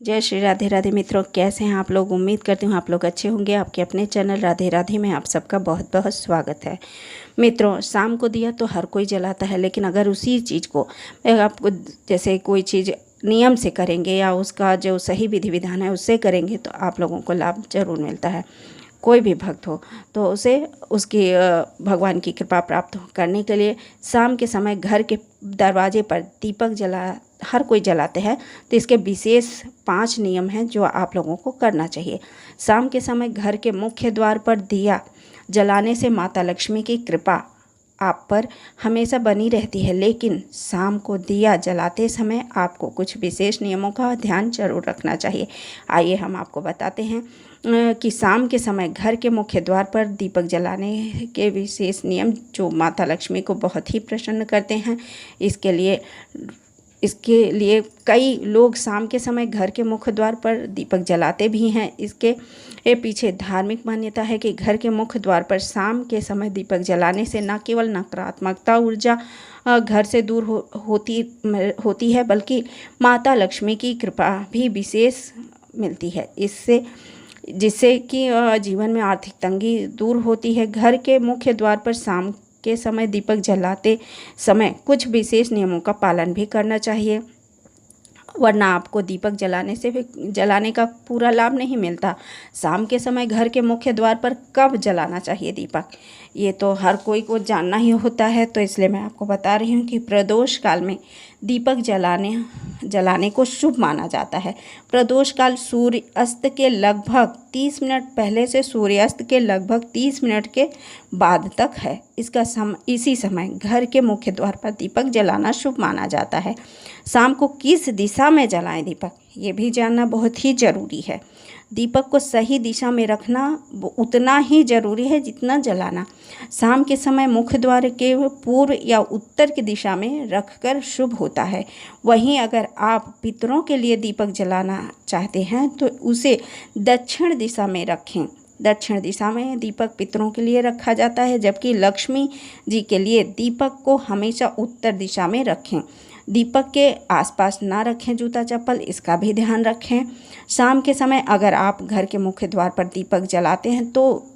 जय श्री राधे राधे मित्रों, कैसे हैं आप लोग। उम्मीद करती हूँ आप लोग अच्छे होंगे। आपके अपने चैनल राधे राधे में आप सबका बहुत बहुत स्वागत है। मित्रों, शाम को दिया तो हर कोई जलाता है, लेकिन अगर उसी चीज़ को आपको जैसे कोई चीज़ नियम से करेंगे या उसका जो सही विधि विधान है उससे करेंगे तो आप लोगों को लाभ जरूर मिलता है। कोई भी भक्त हो तो उसे उसकी भगवान की कृपा प्राप्त करने के लिए शाम के समय घर के दरवाजे पर दीपक हर कोई जलाते हैं। तो इसके विशेष 5 नियम हैं जो आप लोगों को करना चाहिए। शाम के समय घर के मुख्य द्वार पर दिया जलाने से माता लक्ष्मी की कृपा आप पर हमेशा बनी रहती है, लेकिन शाम को दिया जलाते समय आपको कुछ विशेष नियमों का ध्यान जरूर रखना चाहिए। आइए हम आपको बताते हैं कि शाम के समय घर के मुख्य द्वार पर दीपक जलाने के विशेष नियम जो माता लक्ष्मी को बहुत ही प्रसन्न करते हैं। इसके लिए कई लोग शाम के समय घर के मुख्य द्वार पर दीपक जलाते भी हैं। इसके पीछे धार्मिक मान्यता है कि घर के मुख्य द्वार पर शाम के समय दीपक जलाने से न केवल नकारात्मकता ऊर्जा घर से दूर होती है, बल्कि माता लक्ष्मी की कृपा भी विशेष मिलती है। जिससे कि जीवन में आर्थिक तंगी दूर होती है। घर के मुख्य द्वार पर शाम के समय दीपक जलाते समय कुछ विशेष नियमों का पालन भी करना चाहिए, वरना आपको दीपक जलाने का पूरा लाभ नहीं मिलता। शाम के समय घर के मुख्य द्वार पर कब जलाना चाहिए दीपक, ये तो हर कोई को जानना ही होता है। तो इसलिए मैं आपको बता रही हूँ कि प्रदोष काल में दीपक जलाने को शुभ माना जाता है। प्रदोष काल सूर्य अस्त के लगभग 30 मिनट पहले से सूर्यास्त के लगभग 30 मिनट के बाद तक है। इसी समय घर के मुख्य द्वार पर दीपक जलाना शुभ माना जाता है। शाम को किस दिशा में जलाएं दीपक, ये भी जानना बहुत ही ज़रूरी है। दीपक को सही दिशा में रखना उतना ही ज़रूरी है जितना जलाना। शाम के समय मुख्य द्वार के पूर्व या उत्तर की दिशा में रखकर शुभ होता है। वहीं अगर आप पितरों के लिए दीपक जलाना चाहते हैं तो उसे दक्षिण दिशा में रखें। दक्षिण दिशा में दीपक पितरों के लिए रखा जाता है, जबकि लक्ष्मी जी के लिए दीपक को हमेशा उत्तर दिशा में रखें। दीपक के आसपास ना रखें जूता चप्पल, इसका भी ध्यान रखें। शाम के समय अगर आप घर के मुख्य द्वार पर दीपक जलाते हैं तो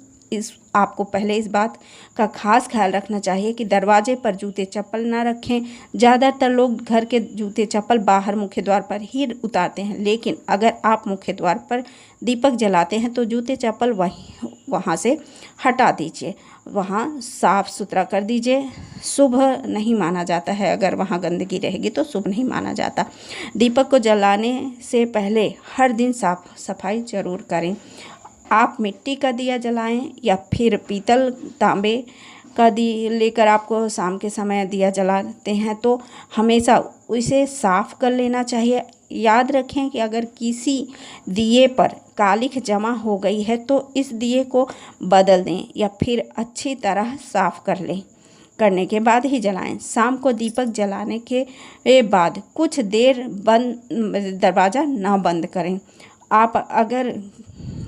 आपको पहले इस बात का खास ख्याल रखना चाहिए कि दरवाजे पर जूते चप्पल ना रखें। ज़्यादातर लोग घर के जूते चप्पल बाहर मुख्य द्वार पर ही उतारते हैं, लेकिन अगर आप मुख्य द्वार पर दीपक जलाते हैं तो जूते चप्पल वहाँ से हटा दीजिए, वहाँ साफ़ सुथरा कर दीजिए। शुभ नहीं माना जाता है, अगर वहाँ गंदगी रहेगी तो शुभ नहीं माना जाता। दीपक को जलाने से पहले हर दिन साफ सफाई ज़रूर करें। आप मिट्टी का दिया जलाएं या फिर पीतल तांबे का लेकर आपको शाम के समय दिया जलाते हैं तो हमेशा उसे साफ़ कर लेना चाहिए। याद रखें कि अगर किसी दिए पर कालिख जमा हो गई है तो इस दिए को बदल दें या फिर अच्छी तरह साफ़ करने के बाद ही जलाएं। शाम को दीपक जलाने के बाद कुछ देर दरवाज़ा ना बंद करें। आप अगर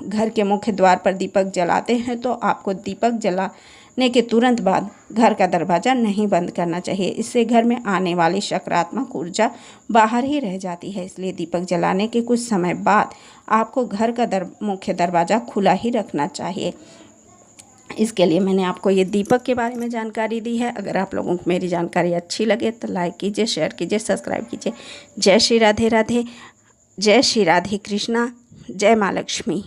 घर के मुख्य द्वार पर दीपक जलाते हैं तो आपको दीपक जलाने के तुरंत बाद घर का दरवाज़ा नहीं बंद करना चाहिए। इससे घर में आने वाली सकारात्मक ऊर्जा बाहर ही रह जाती है। इसलिए दीपक जलाने के कुछ समय बाद आपको घर का मुख्य दरवाज़ा खुला ही रखना चाहिए। इसके लिए मैंने आपको ये दीपक के बारे में जानकारी दी है। अगर आप लोगों को मेरी जानकारी अच्छी लगे तो लाइक कीजिए, शेयर कीजिए, सब्सक्राइब कीजिए। जय श्री राधे राधे, जय श्री राधे कृष्णा, जय माँ लक्ष्मी।